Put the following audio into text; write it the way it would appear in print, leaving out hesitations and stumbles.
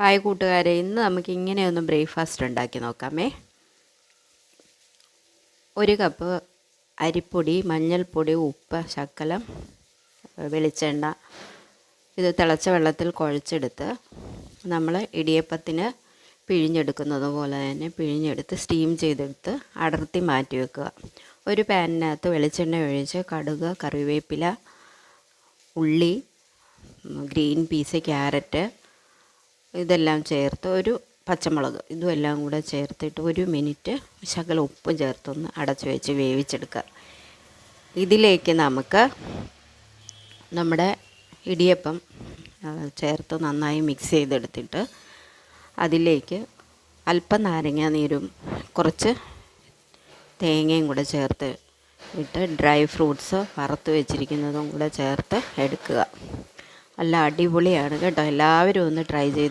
Hi കൂട്ടുകാരെ, ഇന്ന് നമുക്ക് ഇങ്ങനെയൊന്ന് ബ്രേക്ക്ഫാസ്റ്റ് ഉണ്ടാക്കി നോക്കാമേ. 1 കപ്പ് അരിപ്പൊടി, മഞ്ഞൾപ്പൊടി, ഉപ്പ്, ശകലം വെളിച്ചെണ്ണ, ഇത് തിളച്ച വെള്ളത്തിൽ കുഴച്ചെടുത്ത് നമ്മൾ ഇടിയപ്പത്തിന് പിഴിഞ്ഞെടുക്കുന്നത് പോലെ തന്നെ പിഴിഞ്ഞെടുത്ത് സ്റ്റീം ചെയ്തെടുത്ത് അടർത്തി മാറ്റി വെക്കുക. ഒരു പാനിനകത്ത് വെളിച്ചെണ്ണ ഒഴിച്ച് കടുക്, കറിവേപ്പില, ഉള്ളി, ഗ്രീൻ പീസ്, ക്യാരറ്റ് ഇതെല്ലാം ചേർത്ത് ഒരു പച്ചമുളക് ഇതുമെല്ലാം കൂടെ ചേർത്തിട്ട് 1 മിനിറ്റ് ശകലം ഉപ്പും ചേർത്തൊന്ന് അടച്ചു വെച്ച് വേവിച്ചെടുക്കുക. ഇതിലേക്ക് നമുക്ക് നമ്മുടെ ഇടിയപ്പം ചേർത്ത് നന്നായി മിക്സ് ചെയ്തെടുത്തിട്ട് അതിലേക്ക് അല്പം നാരങ്ങ നീരും കുറച്ച് തേങ്ങയും കൂടെ ചേർത്ത് ഇട്ട് ഡ്രൈ ഫ്രൂട്ട്സ് വറുത്ത് വെച്ചിരിക്കുന്നതും കൂടെ ചേർത്ത് എടുക്കുക. നല്ല അടിപൊളിയാണ് കേട്ടോ. എല്ലാവരും ഒന്ന് ട്രൈ ചെയ്ത്